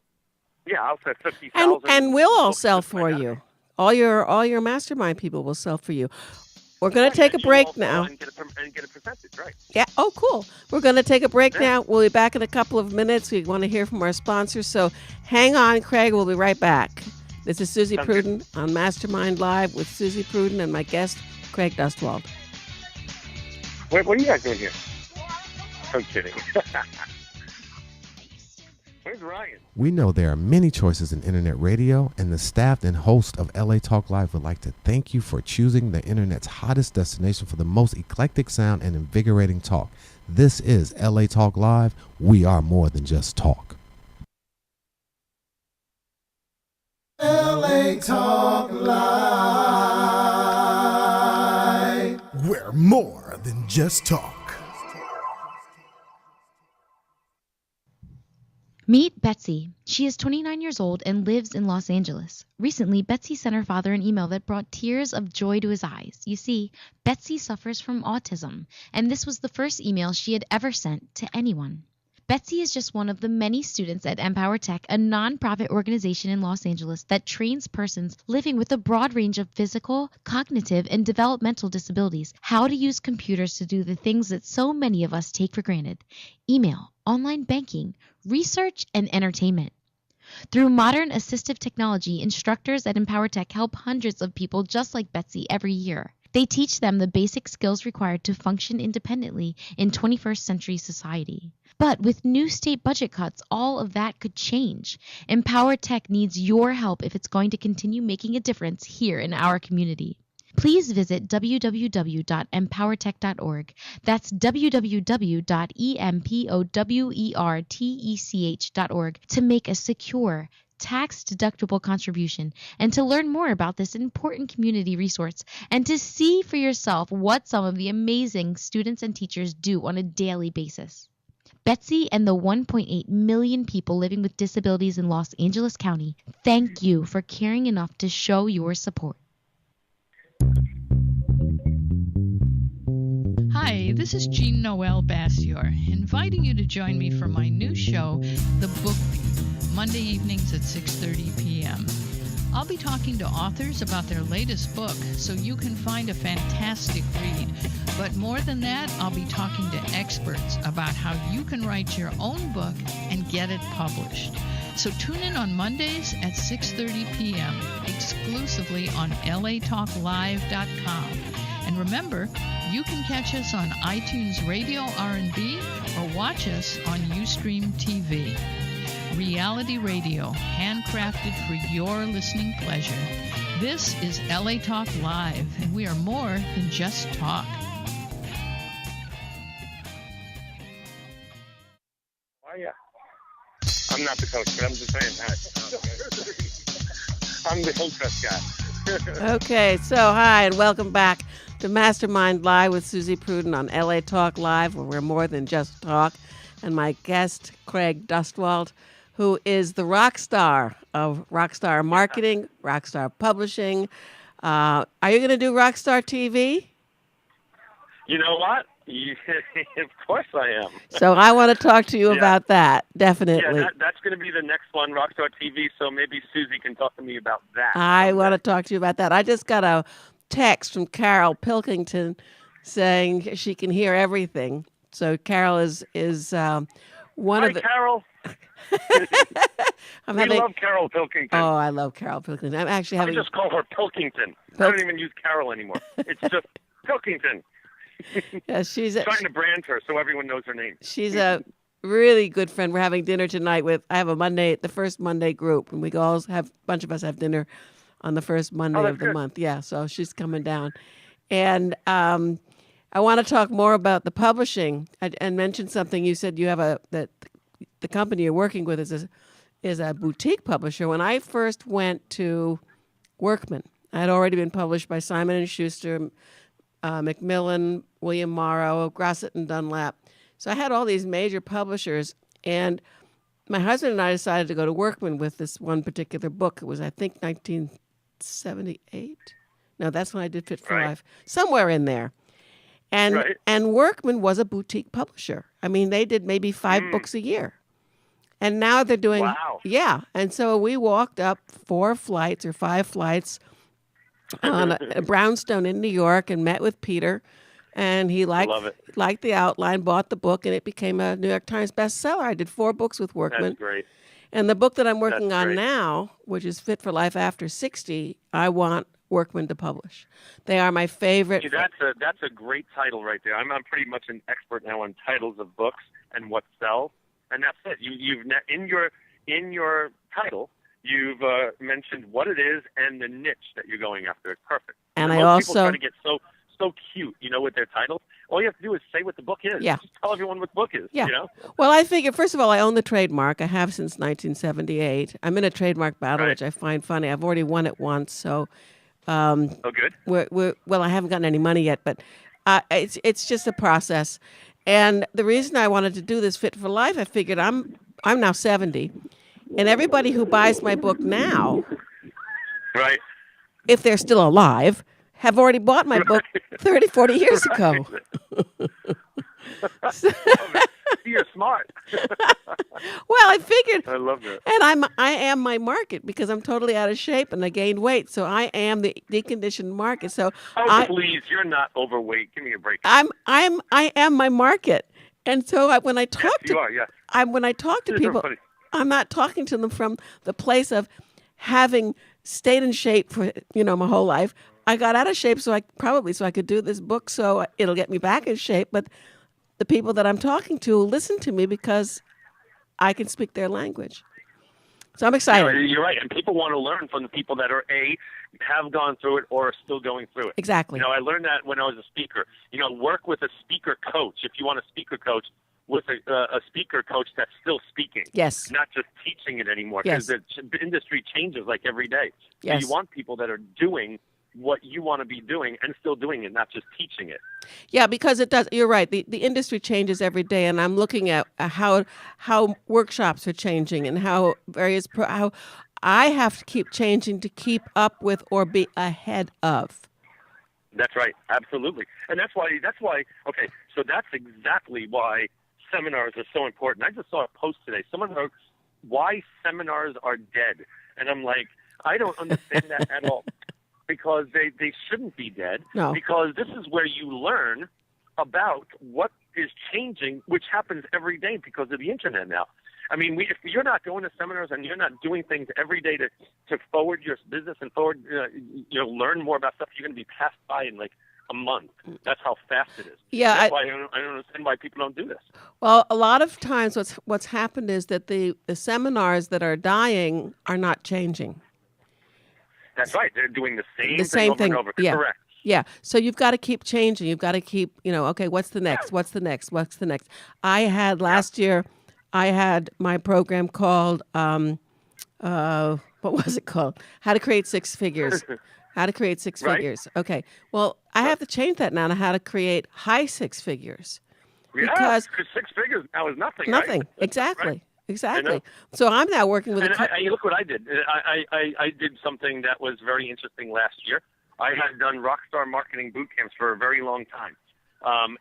Yeah, I'll sell 50,000. and we'll all books sell with my for database. you. All your mastermind people will sell for you. We're going to take a break now. And get a percentage, right? Yeah. Oh, cool. We're going to take a break Yeah. now. We'll be back in a couple of minutes. We want to hear from our sponsors. So hang on, Craig. We'll be right back. This is Suzy Sounds Prudden on Mastermind Live with Suzy Prudden and my guest, Craig Dustwald. What are you guys doing here? I'm kidding. Where's Ryan? We know there are many choices in internet radio, and the staff and host of LA Talk Live would like to thank you for choosing the internet's hottest destination for the most eclectic sound and invigorating talk. This is LA Talk Live. We are more than just talk. LA Talk Live. We're more than just talk. Meet Betsy. She is 29 years old and lives in Los Angeles. Recently, Betsy sent her father an email that brought tears of joy to his eyes. You see, Betsy suffers from autism, and this was the first email she had ever sent to anyone. Betsy is just one of the many students at Empower Tech, a nonprofit organization in Los Angeles that trains persons living with a broad range of physical, cognitive, and developmental disabilities how to use computers to do the things that so many of us take for granted: email, online banking, research, and entertainment. Through modern assistive technology, instructors at Empower Tech help hundreds of people just like Betsy every year. They teach them the basic skills required to function independently in 21st century society. But with new state budget cuts, all of that could change. Empower Tech needs your help if it's going to continue making a difference here in our community. Please visit www.empowertech.org. That's www.empowertech.org to make a secure, tax-deductible contribution and to learn more about this important community resource and to see for yourself what some of the amazing students and teachers do on a daily basis. Betsy and the 1.8 million people living with disabilities in Los Angeles County, thank you for caring enough to show your support. Hi, this is Jean Noel Bassior, inviting you to join me for my new show, The Book Beat, Monday evenings at 6:30 p.m. I'll be talking to authors about their latest book so you can find a fantastic read. But more than that, I'll be talking to experts about how you can write your own book and get it published. So tune in on Mondays at 6:30 p.m. exclusively on latalklive.com. And remember, you can catch us on iTunes Radio R&B or watch us on Ustream TV. Reality radio, handcrafted for your listening pleasure. This is LA Talk Live, and we are more than just talk. Oh, yeah. I'm not the coach, but I'm just saying that. I'm the Hillcrest guy. Okay, so hi and welcome back to Mastermind Live with Suzy Prudden on LA Talk Live, where we're more than just talk. And my guest, Craig Dustwald, who is the rock star of Rockstar Marketing, Rockstar Publishing. Are you going to do Rockstar TV? You know what? Of course I am. So I want to talk to you Yeah. about that, definitely. Yeah, that's going to be the next one, Rockstar TV, so maybe Suzy can talk to me about that. I want to talk to you about that. I just got a text from Carol Pilkington saying she can hear everything. So Carol is one Hi, of the... Carol. I'm We having, love Carol Pilkington. oh, I love Carol Pilkington. I'm actually I having... just call her Pilkington. I don't even use Carol anymore. It's just Pilkington. Yeah, she's Trying to brand her so everyone knows her name. she's a really good friend. We're having dinner tonight with... I have the first Monday group, and we all have... a bunch of us have dinner on the first Monday that's of the good. month. Yeah, so she's coming down. And I want to talk more about the publishing and mention something. You said you have that the company you're working with is a boutique publisher. When I first went to Workman, I had already been published by Simon & Schuster, Macmillan, William Morrow, Grosset and Dunlap. So I had all these major publishers, and my husband and I decided to go to Workman with this one particular book. It was, I think, 1978. No, that's when I did Fit for Right. Life. Somewhere in there. And Right. and Workman was a boutique publisher. I mean, they did maybe 5 books a year. And now they're doing Wow. yeah. And so we walked up 4 flights or 5 flights on a brownstone in New York and met with Peter, and he Love it. liked the outline, bought the book, and it became a New York Times bestseller. I did 4 books with Workman. That's great. And the book that I'm working That's on great. now, which is Fit for Life After 60, I want Workman to publish. They are my favorite. See, that's a great title right there. I'm pretty much an expert now on titles of books and what sells, and that's it. You've in your title, you've mentioned what it is and the niche that you're going after. It's perfect. And most I also people try to get so cute, with their titles. All you have to do is say what the book is. Yeah. Just tell everyone what the book is. Yeah. You know? Well, I figure, first of all, I own the trademark. I have since 1978. I'm in a trademark battle, Right. which I find funny. I've already won it once, so Oh, good. well, I haven't gotten any money yet, but it's just a process. And the reason I wanted to do this Fit for Life, I figured I'm now 70, and everybody who buys my book now, Right. if they're still alive, have already bought my book 30, 40 years ago. Love it. You're smart. Well, I figured, I love that. and I am my market because I'm totally out of shape and I gained weight, so I am the deconditioned market. So Oh, please, you're not overweight. Give me a break. I am my market, and so when I talk Yes, you are. Yes. when I talk to You're people, funny. I'm not talking to them from the place of having stayed in shape for my whole life. I got out of shape so I could do this book, so it'll get me back in shape. But the people that I'm talking to listen to me because I can speak their language. So I'm excited. You're right, and people want to learn from the people that are have gone through it or are still going through it. Exactly. I learned that when I was a speaker. Work with a speaker coach if you want a speaker coach. With a speaker coach that's still speaking, Yes. not just teaching it anymore. Yes. Because the industry changes like every day. Yes. So you want people that are doing what you want to be doing and still doing it, not just teaching it. Yeah, because it does. You're right. The industry changes every day, and I'm looking at how workshops are changing and how how I have to keep changing to keep up with or be ahead of. That's right, absolutely, and that's why. Okay, so that's exactly why seminars are so important. I just saw a post today. Someone wrote, "Why seminars are dead," and I'm like, I don't understand that at all. Because they shouldn't be dead. No. Because this is where you learn about what is changing, which happens every day because of the internet now. I mean, if you're not going to seminars and you're not doing things every day to forward your business and learn more about stuff, you're going to be passed by in like a month. That's how fast it is. Yeah, That's why I don't understand why people don't do this. Well, a lot of times what's happened is that the seminars that are dying are not changing. That's right. They're doing the same Same thing over and over. Yeah. Correct. Yeah. So you've got to keep changing. You've got to keep, okay, what's the next? What's the next? What's the next? I had last year, I had my program called, what was it called? How to Create Six Figures. How to Create Six Right. Figures. Okay. Well, I have to change that now to how to create high six figures. Because 6 figures now is nothing. Nothing. Right? Exactly. Right. Exactly. So I'm now working with And look what I did. I did something that was very interesting last year. I had done Rockstar Marketing Boot Camps for a very long time.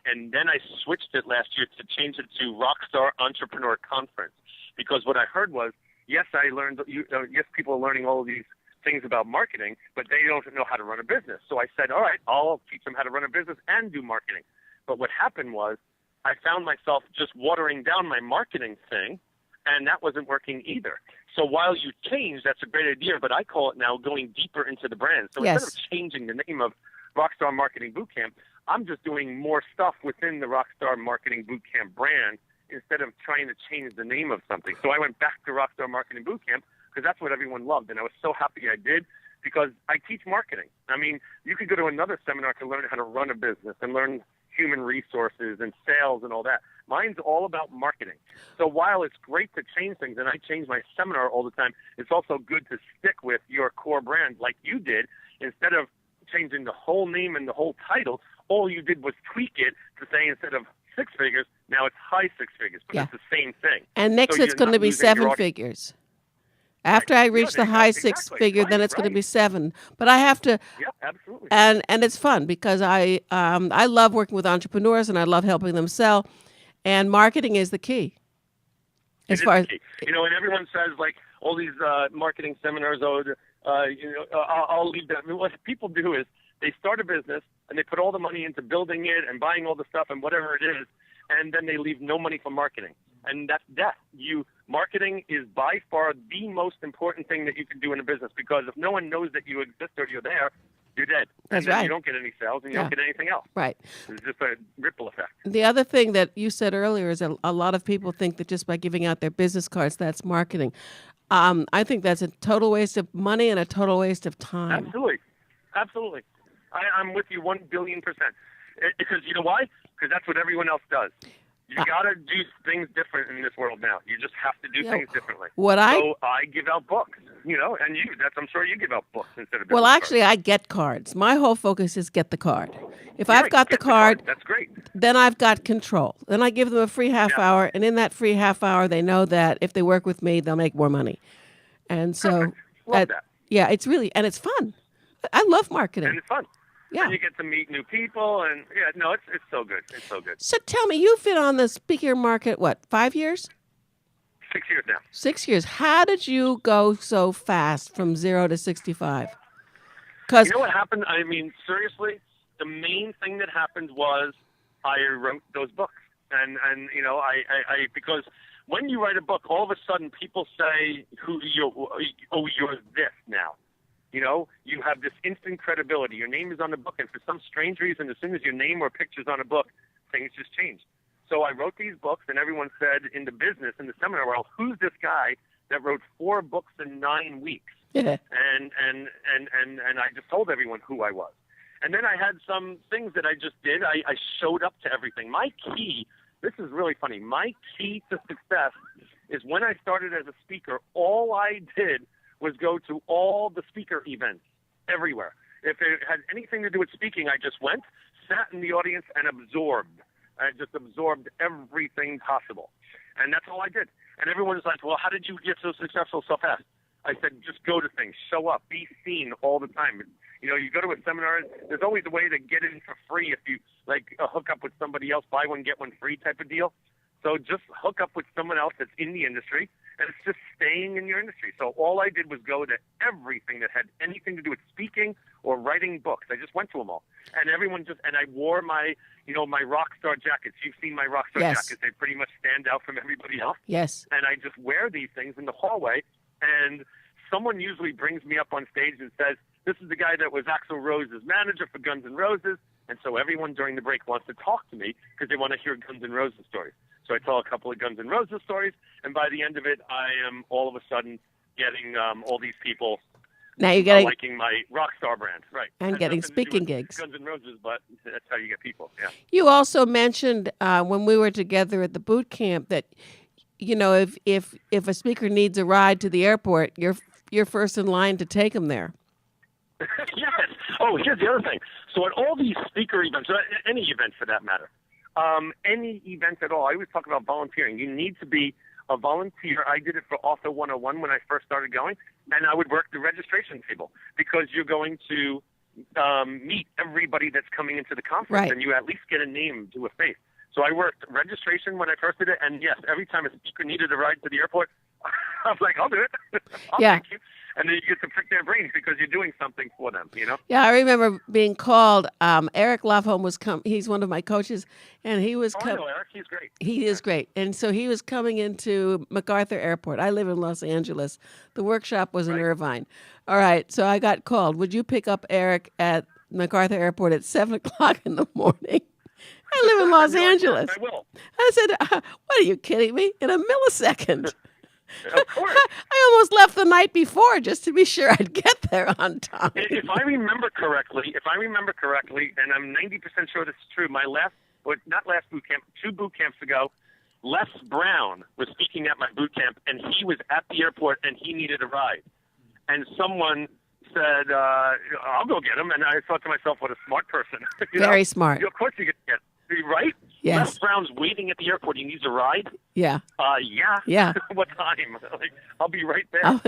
And then I switched it last year to change it to Rockstar Entrepreneur Conference. Because what I heard was, yes, I learned, yes, people are learning all of these things about marketing, but they don't know how to run a business. So I said, all right, I'll teach them how to run a business and do marketing. But what happened was I found myself just watering down my marketing thing, and that wasn't working either. So while you change, that's a great idea, but I call it now going deeper into the brand. So Yes. instead of changing the name of Rockstar Marketing Bootcamp, I'm just doing more stuff within the Rockstar Marketing Bootcamp brand instead of trying to change the name of something. So I went back to Rockstar Marketing Bootcamp because that's what everyone loved, and I was so happy I did because I teach marketing. I mean, you could go to another seminar to learn how to run a business and learn human resources and sales and all that. Mine's all about marketing. So while it's great to change things, and I change my seminar all the time, it's also good to stick with your core brand like you did. Instead of changing the whole name and the whole title, all you did was tweak it to say instead of 6 figures, now it's high 6 figures, but Yeah. it's the same thing. And next So it's you're going to not be losing your 7 audience. figures. After I reach the high six figure, then it's going to be 7. But I have to, Yeah, absolutely. and it's fun because I love working with entrepreneurs and I love helping them sell, and marketing is the key. As far as and everyone says like all these marketing seminars, I'll leave that. I mean, what people do is they start a business and they put all the money into building it and buying all the stuff and whatever it is, and then they leave no money for marketing. And that's death. Marketing is by far the most important thing that you can do in a business, because if no one knows that you exist or you're there, you're dead. That's and then right. You don't get any sales and you don't get anything else. Right. It's just a ripple effect. The other thing that you said earlier is a lot of people think that just by giving out their business cards, that's marketing. I think that's a total waste of money and a total waste of time. Absolutely. I'm with you 1 billion %. Because you know why? Because that's what everyone else does. You got to do things different in this world now. You just have to do things differently. So I give out books, and I'm sure you give out books instead of business Well, actually, cards. I get cards. My whole focus is get the card. If I've got the card, that's great. Then I've got control. Then I give them a free half hour, and in that free half hour, they know that if they work with me, they'll make more money. And so, Love that. Yeah, it's really, and it's fun. I love marketing. And it's fun. Yeah. And you get to meet new people, and it's so good. It's so good. So tell me, you've been on the speaker market, 5 years? 6 years now. 6 years. How did you go so fast from 0 to 65? Because you know what happened? I mean, seriously, the main thing that happened was I wrote those books, and I because when you write a book, all of a sudden people say you're this now. You have this instant credibility. Your name is on the book, and for some strange reason, as soon as your name or picture's on a book, things just change. So I wrote these books, and everyone said in the business, in the seminar world, who's this guy that wrote 4 books in 9 weeks? Yeah. And I just told everyone who I was. And then I had some things that I just did. I showed up to everything. My key, this is really funny, my key to success is when I started as a speaker, all I did was go to all the speaker events everywhere. If it had anything to do with speaking, I just went, sat in the audience, and absorbed. I just absorbed everything possible. And that's all I did. And everyone was like, well, how did you get so successful so fast? I said, just go to things, show up, be seen all the time. You go to a seminar, there's always a way to get in for free if you, hook up with somebody else, buy one, get one free type of deal. So just hook up with someone else that's in the industry, and it's just staying in your industry. So all I did was go to everything that had anything to do with speaking or writing books. I just went to them all. And and I wore my rock star jackets. You've seen my rock star jackets. They pretty much stand out from everybody else. Yes. And I just wear these things in the hallway, and someone usually brings me up on stage and says, this is the guy that was Axl Rose's manager for Guns N' Roses. And so everyone during the break wants to talk to me because they want to hear Guns N' Roses stories. So I tell a couple of Guns N' Roses stories, and by the end of it, I am all of a sudden getting all these people now you're getting liking my rock star brand, right? And getting speaking gigs. Guns N' Roses, but that's how you get people. Yeah. You also mentioned when we were together at the boot camp that if a speaker needs a ride to the airport, you're first in line to take them there. Yes. Oh, here's the other thing. So at all these speaker events, or any event for that matter, any event at all, I always talk about volunteering. You need to be a volunteer. I did it for Author 101 when I first started going, and I would work the registration table because you're going to meet everybody that's coming into the conference, right. And you at least get a name to a face. So I worked registration when I first did it, and yes, every time a speaker needed a ride to the airport, I was like, I'll do it. I'll take you. And then you get to prick their brains because you're doing something for them, Yeah, I remember being called. Eric Lofholm was he's one of my coaches, and he was I know Eric. He's great. He is great. And so he was coming into MacArthur Airport. I live in Los Angeles. The workshop was in Irvine. All right, so I got called. Would you pick up Eric at MacArthur Airport at 7 o'clock in the morning? I live in Los Angeles. I will. I said, what are you kidding me? In a millisecond. Of course. I almost left the night before just to be sure I'd get there on time. If I remember correctly, and I'm 90% sure this is true, not last boot camp, 2 boot camps ago, Les Brown was speaking at my boot camp, and he was at the airport, and he needed a ride. And someone said, I'll go get him. And I thought to myself, what a smart person. Very smart. Of course you get right? Yes. Les Brown's waiting at the airport. He needs a ride. Yeah. Yeah. Yeah. What time? Like, I'll be right there. Oh.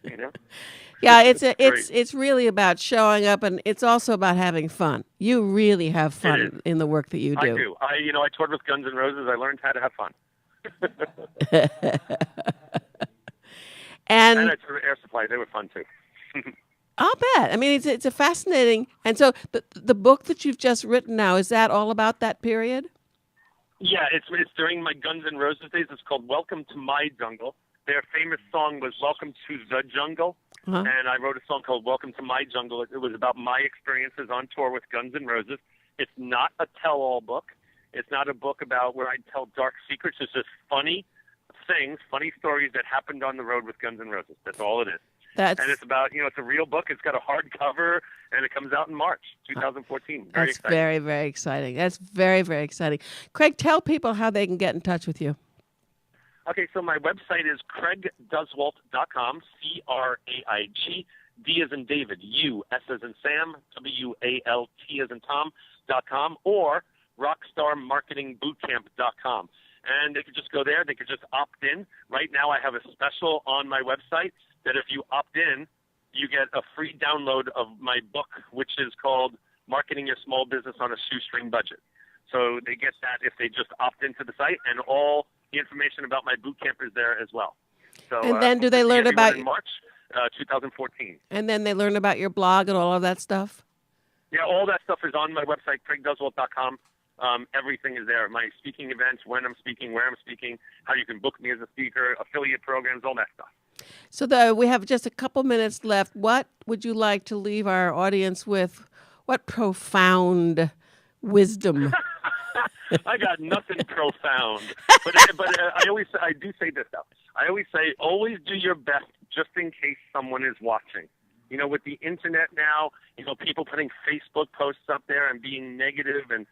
You know. Yeah, Great. it's really about showing up, and it's also about having fun. You really have It fun is. in the work that you I do. do. I toured with Guns N' Roses. I learned how to have fun. And And I toured Air Supply. They were fun too. I'll bet. I mean, it's a fascinating. And so the book that you've just written now, is that all about that period? Yeah, it's during my Guns N' Roses days. It's called Welcome to My Jungle. Their famous song was Welcome to the Jungle. Uh-huh. And I wrote a song called Welcome to My Jungle. It was about my experiences on tour with Guns N' Roses. It's not a tell-all book. It's not a book about where I tell dark secrets. It's just funny things, funny stories that happened on the road with Guns N' Roses. That's all it is. And it's about, it's a real book. It's got a hardcover, and it comes out in March 2014. Very That's exciting. very, very exciting. That's very, very exciting. Craig, tell people how they can get in touch with you. Okay, so my website is CraigDuswalt.com, CRAIG, D as in David, U, S as in Sam, WALT as in Tom.com, or RockstarMarketingBootcamp.com. And they could just go there. They could just opt in. Right now I have a special on my website that if you opt in, you get a free download of my book, which is called Marketing Your Small Business on a Shoestring Budget. So they get that if they just opt into the site, and all the information about my boot camp is there as well. So, And then do they learn about in March 2014? And then they learn about your blog and all of that stuff? Yeah, all that stuff is on my website, CraigDuswalt.com. Everything is there. My speaking events, when I'm speaking, where I'm speaking, how you can book me as a speaker, affiliate programs, all that stuff. So we have just a couple minutes left. What would you like to leave our audience with? What profound wisdom? I got nothing profound, but I do say this though. I always say, always do your best, just in case someone is watching. With the internet now, people putting Facebook posts up there and being negative and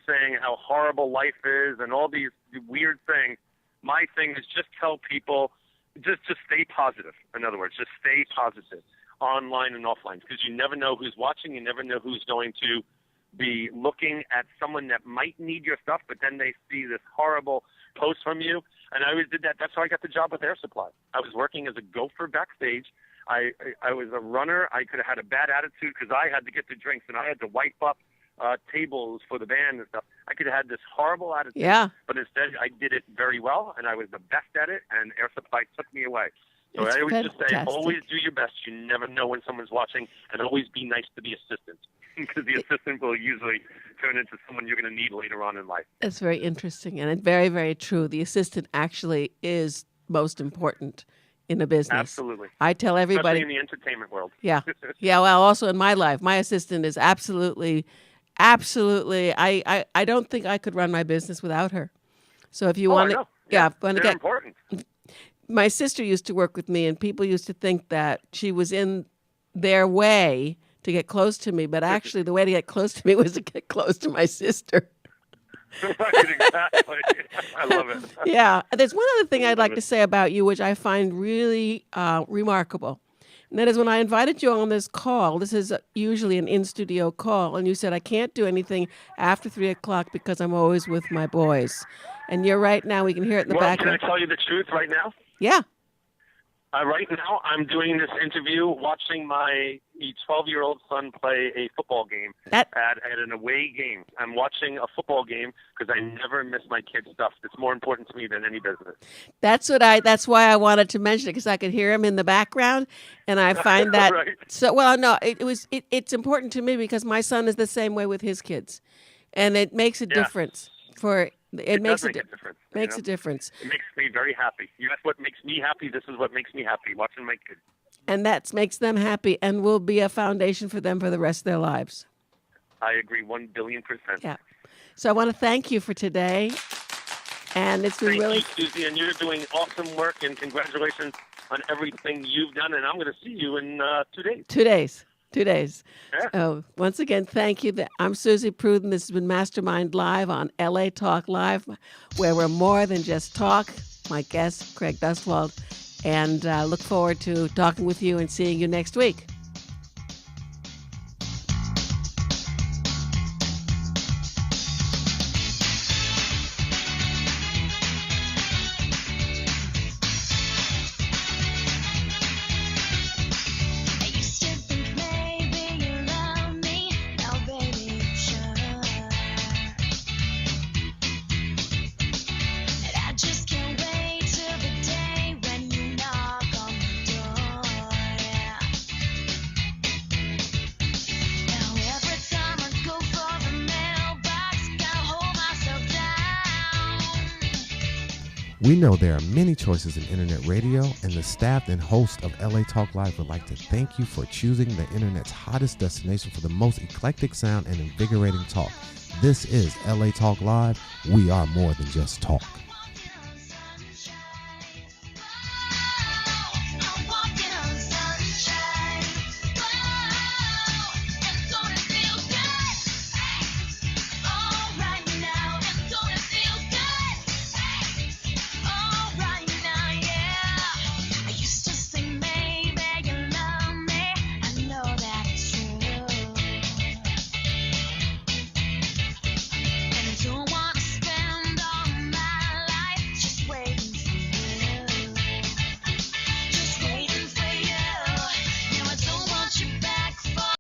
saying how horrible life is and all these weird things. My thing is just tell people, just stay positive. In other words, just stay positive online and offline, because you never know who's watching. You never know who's going to be looking at someone that might need your stuff, but then they see this horrible post from you. And I always did that. That's how I got the job with Air Supply. I was working as a gopher backstage. I was a runner. I could have had a bad attitude because I had to get the drinks and I had to wipe up tables for the band and stuff. I could have had this horrible attitude. Yeah. But instead, I did it very well, and I was the best at it, and Air Supply took me away. So It's I always just say, fantastic. always do your best. You never know when someone's watching, and always be nice to the assistant, because the assistant will usually turn into someone you're going to need later on in life. That's very interesting and very, very true. The assistant actually is most important in a business. Absolutely. I tell everybody. Especially in the entertainment world. Yeah. Yeah. Well, also in my life, my assistant is absolutely. I don't think I could run my business without her. So if you want to, They're important. My sister used to work with me, and people used to think that she was in their way to get close to me, but actually the way to get close to me was to get close to my sister. Right, exactly. I love it. Yeah. There's one other thing I'd like to say about you, which I find really remarkable. And that is when I invited you on this call, this is usually an in-studio call, and you said, I can't do anything after 3 o'clock because I'm always with my boys. And you're right now, we can hear it in the Can background. I tell you the truth right now? Yeah. Right now, I'm doing this interview watching my 12-year-old son play a football game at an away game. I'm watching a football game because I never miss my kids' stuff. It's more important to me than any business. That's why I wanted to mention it, because I could hear him in the background, and I find that Right. so. Well, no, it's important to me because my son is the same way with his kids, and it makes a difference. It makes does make a difference. Makes a difference, It makes me very happy. That's what makes me happy. This is what makes me happy, watching my kids. and that makes them happy, and will be a foundation for them for the rest of their lives. I agree 1 billion%. Yeah. So I want to thank you for today, and it's been Thank really. you, Suzy, and you're doing awesome work, and congratulations on everything you've done, and I'm going to see you in 2 days. 2 days. 2 days. Yeah. So once again, thank you. I'm Suzy Prudden. This has been Mastermind Live on LA Talk Live, where we're more than just talk. My guest, Craig Dustwald, and look forward to talking with you and seeing you next week. We know there are many choices in internet radio, and the staff and host of LA Talk Live would like to thank you for choosing the internet's hottest destination for the most eclectic sound and invigorating talk. This is LA Talk Live. We are more than just talk.